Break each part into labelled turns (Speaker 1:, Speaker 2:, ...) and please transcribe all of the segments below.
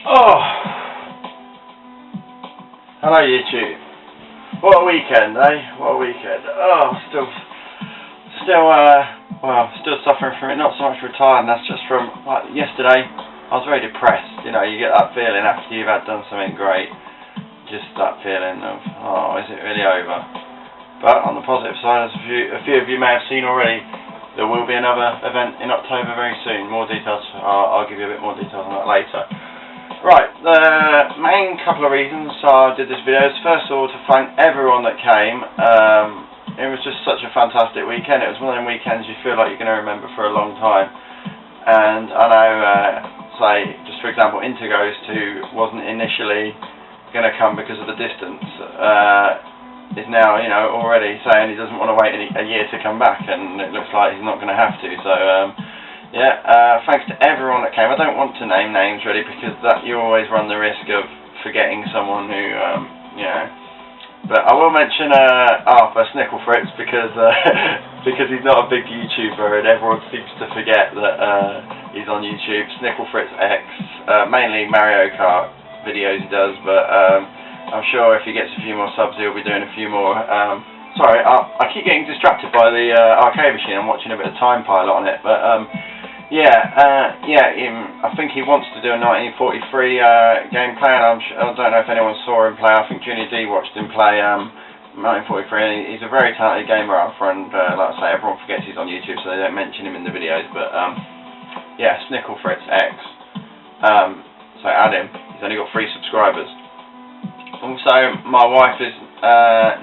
Speaker 1: Oh, hello YouTube. What a weekend, eh? What a weekend. Oh, still suffering from it. Not so much retired, and that's just from like yesterday. I was very depressed. You know, you get that feeling after you've done something great. Just that feeling of, oh, is it really over? But on the positive side, as a few of you may have seen already, there will be another event in October very soon. More details. I'll give you a bit more details on that later. Right, the main couple of reasons I did this video is first of all to thank everyone that came. It was just such a fantastic weekend. It was one of them weekends you feel like you're going to remember for a long time. And I know, say, just for example, Interghost, who wasn't initially going to come because of the distance, is now, you know, already saying he doesn't want to wait a year to come back, and it looks like he's not going to have to. So, thanks to everyone that came. I don't want to name names really, because that you always run the risk of forgetting someone who, you know. But I will mention Arthur Snicklefritz because he's not a big YouTuber, and everyone seems to forget that he's on YouTube. Snicklefritz X, mainly Mario Kart videos he does, but I'm sure if he gets a few more subs, he'll be doing a few more. Sorry, I keep getting distracted by the arcade machine. I'm watching a bit of Time Pilot on it, but I think he wants to do a 1943 gameplay, and I don't know if anyone saw him play. I think Junior D watched him play 1943, and he's a very talented gamer, Arthur, and like I say, everyone forgets he's on YouTube, so they don't mention him in the videos, but Snicklefritz X, so add him. He's only got 3 subscribers. Also, my wife is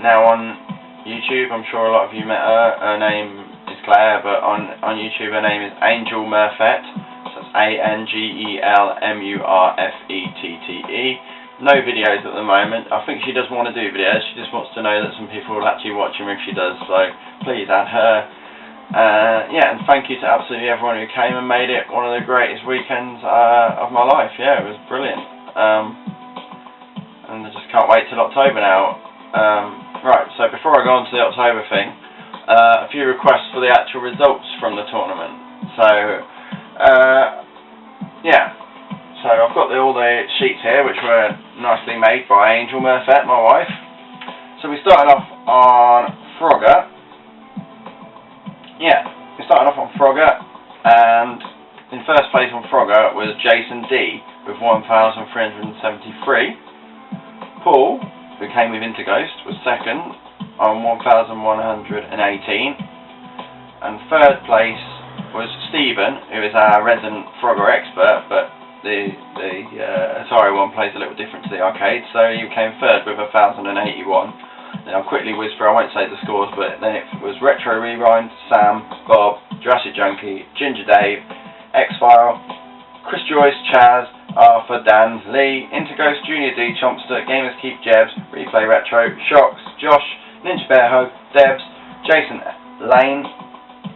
Speaker 1: now on YouTube. I'm sure a lot of you met her. Her name is Claire, but on YouTube her name is Angel Murfette. So that's ANGELMURFETTE. No videos at the moment. I think she doesn't want to do videos. She just wants to know that some people will actually watch her if she does. So please add her. And thank you to absolutely everyone who came and made it one of the greatest weekends of my life. Yeah, it was brilliant. And I just can't wait till October now. Right, so before I go on to the October thing, a few requests for the actual results from the tournament. So, so I've got all the sheets here, which were nicely made by Angel Murfette, my wife. So we started off on Frogger. We started off on Frogger, and in first place on Frogger was Jason D with 1,373. Paul, who came with Interghost, was second on 1,118, and third place was Stephen, who is our resident Frogger expert, but the Atari one plays a little different to the arcade, so he came third with 1,081. Then I'll quickly whiz through, I won't say the scores, but then it was Retro Rewind, Sam, Bob, Jurassic Junkie, Ginger Dave, X-File, Chris Joyce, Chaz, Arthur, Dan, Lee, Interghost, Junior D, Chompster, Gamers Keep, Jebs, Replay Retro, Shocks, Josh, Ninja Bear Hug, Debs, Jason Lane.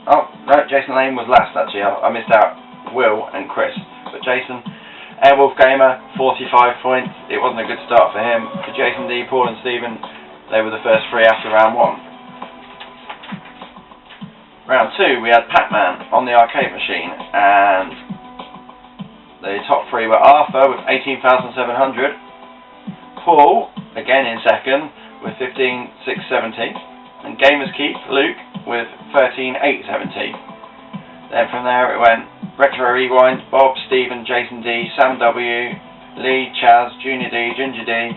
Speaker 1: Oh, no, Jason Lane was last actually. I missed out Will and Chris. But Jason, Airwolf Gamer, 45 points. It wasn't a good start for him. For Jason D, Paul and Stephen, they were the first 3 after round 1. Round 2, we had Pac-Man on the arcade machine, and the top 3 were Arthur with 18,700, Paul, again in second, with 15,670, and Gamers Keep, Luke, with 13,870. Then from there it went Retro Rewind, Bob, Stephen, Jason D, Sam W, Lee, Chaz, Junior D, Ginger Dave,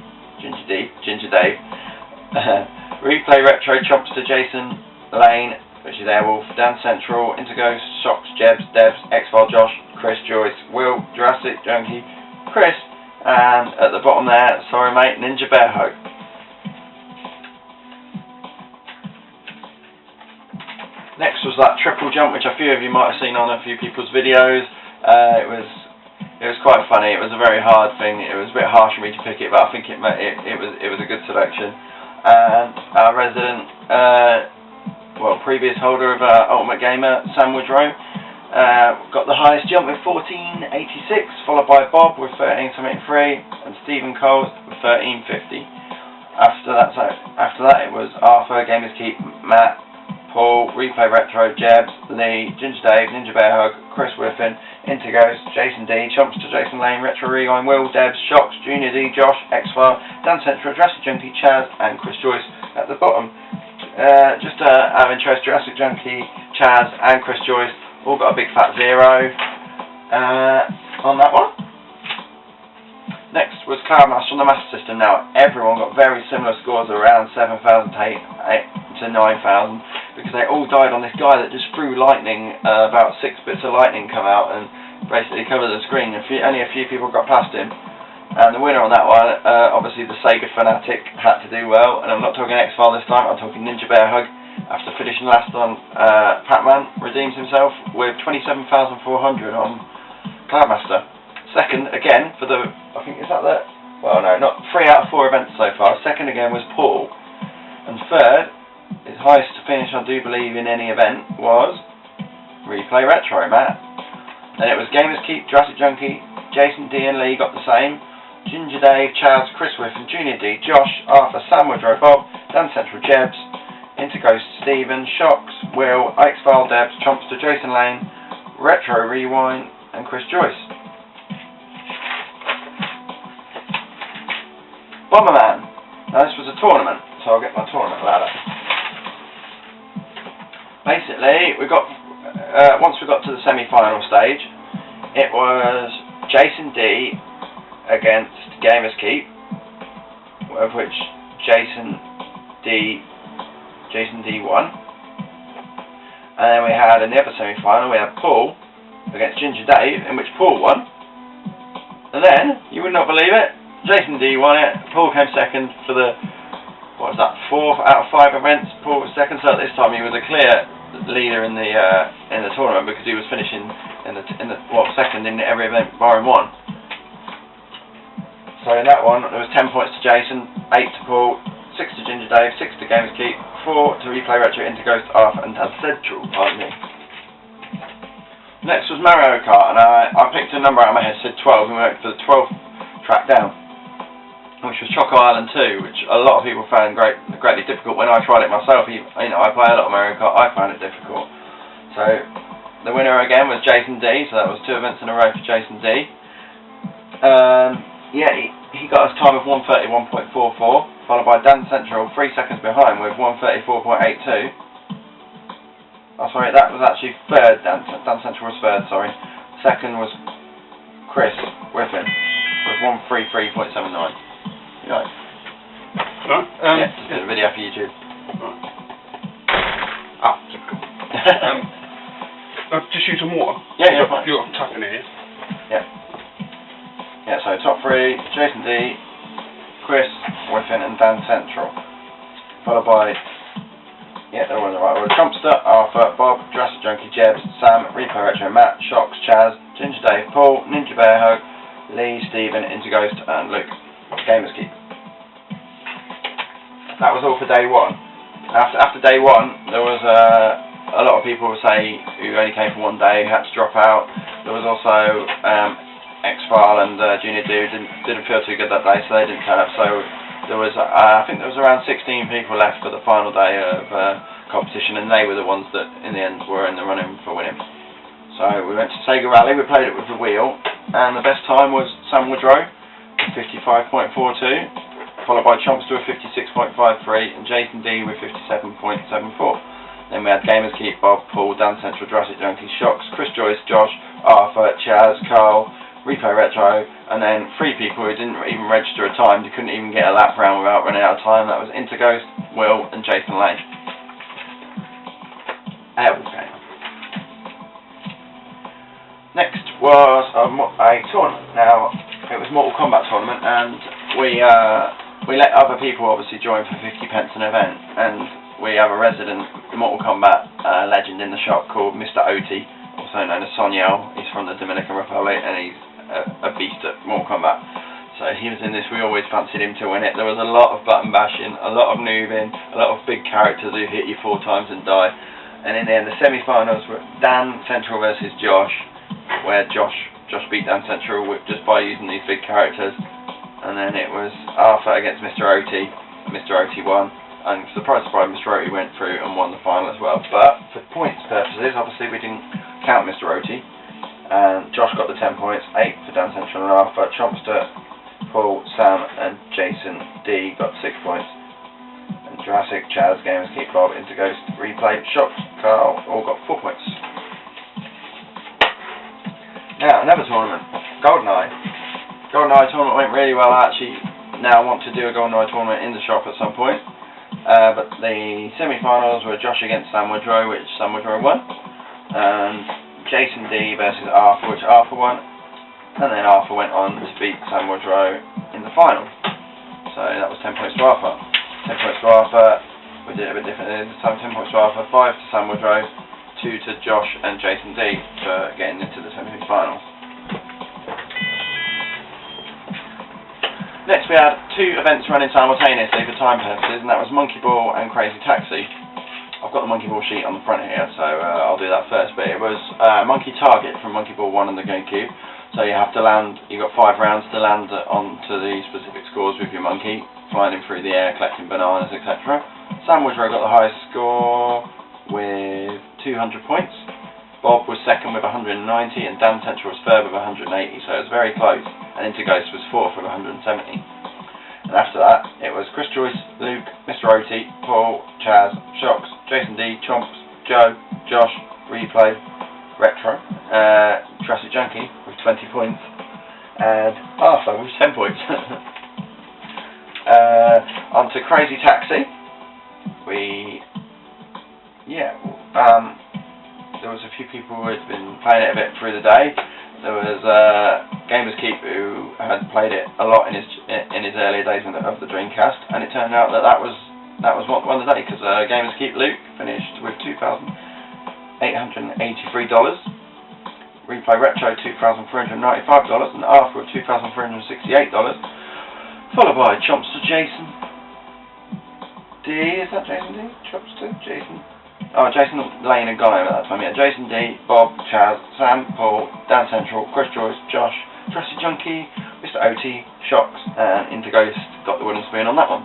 Speaker 1: Replay Retro, Chompster, Jason Lane, which is Airwolf, Dan Central, Interghost, Shocks, Jebs, Debs, X-File, Josh, Chris Joyce, Will, Jurassic Junkie, Chris, and at the bottom there, sorry mate, Ninja Bear Hug. Next was that triple jump, which a few of you might have seen on a few people's videos. It was quite funny. It was a very hard thing. It was a bit harsh for me to pick it, but I think it was a good selection. And our resident, previous holder of Ultimate Gamer, Sam Woodrow, got the highest jump with 1486, followed by Bob with 1373, and Stephen Coles with 1350. After that it was Arthur, Gamers Keep, Matt, Paul, Replay Retro, Jebs, Lee, Ginger Dave, Ninja Bear Hug, Chris Whiffin, Interghost, Jason D, Chompster, Jason Lane, Retro Rewind, Will, Debs, Shocks, Junior D, Josh, X-File, Dan Central, Jurassic Junkie, Chaz, and Chris Joyce at the bottom. Just out of interest, Jurassic Junkie, Chaz, and Chris Joyce all got a big fat 0 on that one. Next was Cloudmaster on the Master System. Now, everyone got very similar scores of around 7,000 to 9,000 because they all died on this guy that just threw lightning. About 6 bits of lightning come out and basically covered the screen. Only a few people got past him. And the winner on that one, obviously the Sega Fanatic, had to do well. And I'm not talking X-File this time, I'm talking Ninja Bear Hug. After finishing last on Pac-Man, redeems himself with 27,400 on Cloudmaster. Second, again, for the, I think, is that the, well no, not 3 out of 4 events so far. Second again was Paul. And third, his highest finish I do believe in any event was Replay Retro, Matt. Then it was Gamers Keep, Jurassic Junkie, Jason D and Lee got the same. Ginger Dave, Chaz, Chris Whiffin, Junior D, Josh, Arthur, Sam Woodrow, Bob, Dan Central, Jebs, Interghost, Stephen, Shocks, Will, X-File, Debs, Chompster, Jason Lane, Retro Rewind, and Chris Joyce. Bomberman. Now this was a tournament, so I'll get my tournament ladder. Basically, we got once we got to the semi-final stage, it was Jason D against Gamers Keep, of which Jason D won. And then we had in the other semi-final, we had Paul against Ginger Dave, in which Paul won. And then, you would not believe it, Jason D won it, Paul came second for the, what was that, 4 out of 5 events, Paul was second, so at this time he was a clear leader in the tournament because he was finishing in the second in every event barring one. So in that one, there was 10 points to Jason, 8 to Paul, 6 to Ginger Dave, 6 to Gamers Keep, 4 to Replay Retro, Interghost, Arthur, and Dan Central, pardon me. Next was Mario Kart, and I picked a number out of my head, said 12, and we went for the 12th track down, which was Choco Island 2, which a lot of people found greatly difficult. When I tried it myself, I play a lot of Mario Kart, I found it difficult. So the winner again was Jason D, so that was 2 events in a row for Jason D. Yeah, he got his time of 1:31.44, followed by Dan Central 3 seconds behind with 1:34.82. Oh, sorry, that was actually third. Dan Central was third. Sorry, second was Chris Whiffin with 1:33.79. You know. Yeah, just did a video for YouTube.
Speaker 2: Typical. Just use some water.
Speaker 1: Yeah, you're fine.
Speaker 2: You're tapping it.
Speaker 1: Yeah. Yeah, so top 3, Jason D, Chris Whiffin, and Dan Central. Followed by, yeah, they're all in the right order. Chompster, Arthur, Bob, Jurassic Junkie, Jebs, Sam, Replay Retro, Matt, Shocks, Chaz, Ginger Dave, Paul, Ninja Bear Hug, Lee, Stephen, Interghost, and Luke. Gamers Keep. That was all for day 1. After day 1, there was a lot of people who only came for 1 day, who had to drop out. There was also X-File and Junior D didn't feel too good that day, so they didn't turn up. So there was, I think there was around 16 people left for the final day of competition, and they were the ones that, in the end, were in the running for winning. So we went to Sega Rally, we played it with the wheel, and the best time was Sam Woodrow, 55.42, followed by Chompster with 56.53, and Jason D with 57.74. Then we had Gamers Keep, Bob, Paul, Dan Central, Jurassic Junkie, Shocks, Chris Joyce, Josh, Arthur, Chaz, Carl, Replay Retro, and then 3 people who didn't even register a time, who couldn't even get a lap round without running out of time. That was Interghost, Will, and Jason Lane. Okay. Next was a tournament. Now, it was Mortal Kombat tournament, and we let other people obviously join for 50 pence an event, and we have a resident Mortal Kombat legend in the shop called Mr. Oti, also known as Sonyel. He's from the Dominican Republic, and he's a beast at Mortal Kombat. So he was in this, we always fancied him to win it. There was a lot of button bashing, a lot of noobing, a lot of big characters who hit you 4 times and die. And in the end, the semi-finals were Dan Central versus Josh, where Josh beat Dan Central just by using these big characters. And then it was Arthur against Mr. Oti. Mr. Oti won. and surprise, Mr. Oti went through and won the final as well. But for points purposes, obviously we didn't count Mr. Oti, and Josh got the 10 points, 8 for Dan Central and Arthur. Chompster, Paul, Sam and Jason D got 6 points, and Jurassic, Chaz, Gamers Keep, Bob, Interghost, Replay, Shock, Carl all got 4 points. Now another tournament, GoldenEye tournament went really well. I actually now want to do a GoldenEye tournament in the shop at some point, but the semi-finals were Josh against Sam Woodrow, which Sam Woodrow won, and Jason D versus Arthur, which Arthur won, and then Arthur went on to beat Sam Woodrow in the final. So that was 10 points to Arthur. 10 points to Arthur. We did it a bit differently this time. 10 points to Arthur, 5 to Sam Woodrow, 2 to Josh and Jason D for getting into the semi-finals. Next we had 2 events running simultaneously for time purposes, and that was Monkey Ball and Crazy Taxi. I've got the Monkey Ball sheet on the front here, so I'll do that first, but it was Monkey Target from Monkey Ball 1 on the GameCube. So you have to land, you've got 5 rounds to land onto the specific scores with your monkey, flying him through the air, collecting bananas, etc. Sam Woodrow got the highest score with 200 points. Bob was second with 190, and Dan Central was third with 180, so it was very close. And Interghost was fourth with 170. And after that, it was Chris Joyce, Luke, Mr. Oti, Paul, Chaz, Shocks, Jason D, Chomps, Joe, Josh, Replay, Retro, Jurassic Junkie with 20 points, and Arthur with 10 points. On to Crazy Taxi. There was a few people who had been playing it a bit through the day. There was Gamers Keep, who had played it a lot in his earlier days of the Dreamcast, and it turned out that was what won the day, because Gamers Keep Luke finished with $2,883. Replay Retro $2,395, and Arthur with $2,368, followed by Chompster Jason D. Is that Jason D? Chompster Jason. Oh, Jason Lane had gone over that time, yeah. Jason D, Bob, Chaz, Sam, Paul, Dan Central, Chris Joyce, Josh, Jurassic Junkie, Mr. Oti, Shocks, and Interghost got the wooden spoon on that one.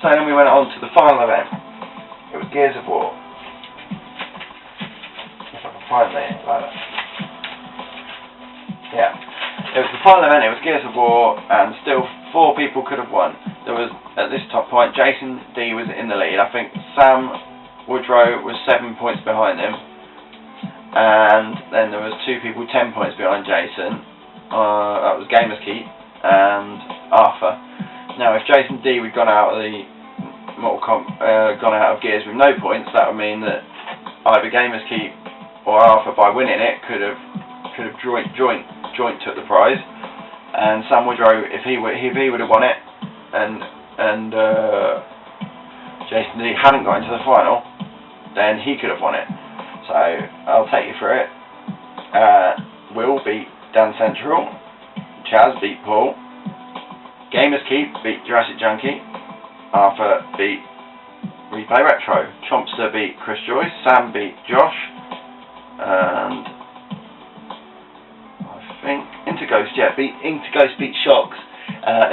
Speaker 1: So then we went on to the final event. It was Gears of War. If I can find it like that. Yeah. It was the final event, it was Gears of War, and still 4 people could have won. There was, at this top point, Jason D was in the lead. I think Sam Woodrow was 7 points behind him, and then there was 2 people 10 points behind Jason. That was Gamers Keep and Arthur. Now, if Jason D had gone out of the gone out of Gears with no points, that would mean that either Gamers Keep or Arthur, by winning it, could have joint took the prize, and Sam Woodrow, if he would have won it, and Jason D hadn't got into the final, then he could have won it. So I'll take you through it. Will beat Dan Central, Chaz beat Paul, Gamers Keep beat Jurassic Junkie, Arthur beat Replay Retro, Chompster beat Chris Joyce, Sam beat Josh, and I think Interghost beat Shocks.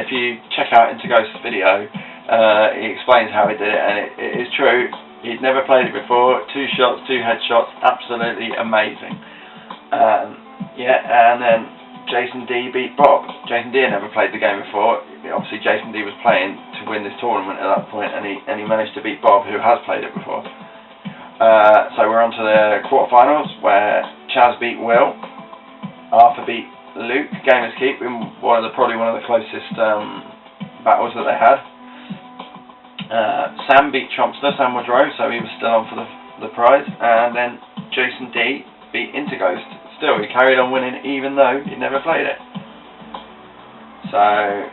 Speaker 1: If you check out Interghost's video, he explains how he did it, and it is true. He'd never played it before. 2 shots, 2 headshots, absolutely amazing. And then Jason D beat Bob. Jason D had never played the game before. Obviously, Jason D was playing to win this tournament at that point, and he managed to beat Bob, who has played it before. So we're on to the quarterfinals, where Chaz beat Will, Arthur beat Luke, Gamers Keep, in probably one of the closest battles that they had. Sam beat Chompster, Sam Woodrow, so he was still on for the prize, and then Jason D beat Interghost. Still, he carried on winning even though he'd never played it. So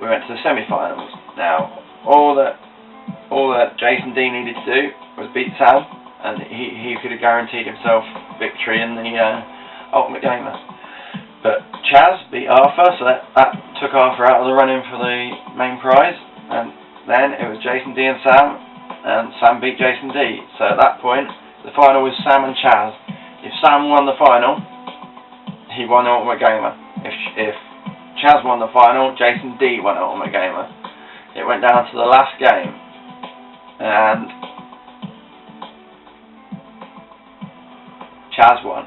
Speaker 1: we went to the semi-finals. Now, all that Jason D needed to do was beat Sam, and he could have guaranteed himself victory in the Ultimate Gamer. But Chaz beat Arthur, so that took Arthur out of the running for the main prize, and then it was Jason D and Sam beat Jason D. So at that point, the final was Sam and Chaz. If Sam won the final, he won Ultimate Gamer. If Chaz won the final, Jason D won Ultimate Gamer. it went down to the last game, and Chaz won.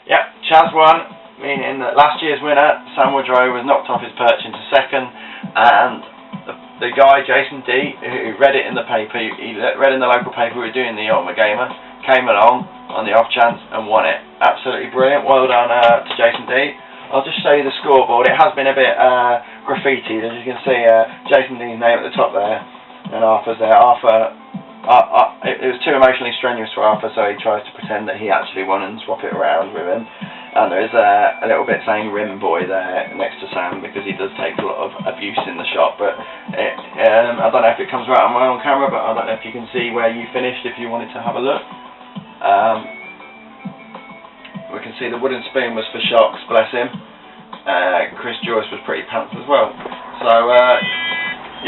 Speaker 1: Yep, Chaz won, meaning that last year's winner, Sam Woodrow, was knocked off his perch into second, and the guy, Jason D, who read it in the paper, he read in the local paper we were doing the Ultimate Gamer, came along on the off chance and won it. Absolutely brilliant. Well done to Jason D. I'll just show you the scoreboard. It has been a bit graffitied, as you can see. Jason D's name at the top there, and Arthur's there. Arthur, it was too emotionally strenuous for Arthur, so he tries to pretend that he actually won and swap it around with him. And there's a little bit saying Rim Boy there next to Sam, because he does take a lot of abuse in the shop. But I don't know if it comes right on camera, but I don't know if you can see where you finished if you wanted to have a look. We can see the wooden spoon was for Shocks, bless him. Chris Joyce was pretty pants as well. So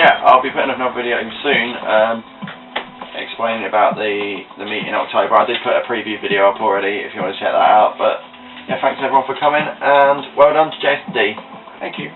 Speaker 1: yeah, I'll be putting up another video soon explaining about the meet in October. I did put a preview video up already if you want to check that out. But yeah, thanks everyone for coming, and well done to Jason D. Thank you.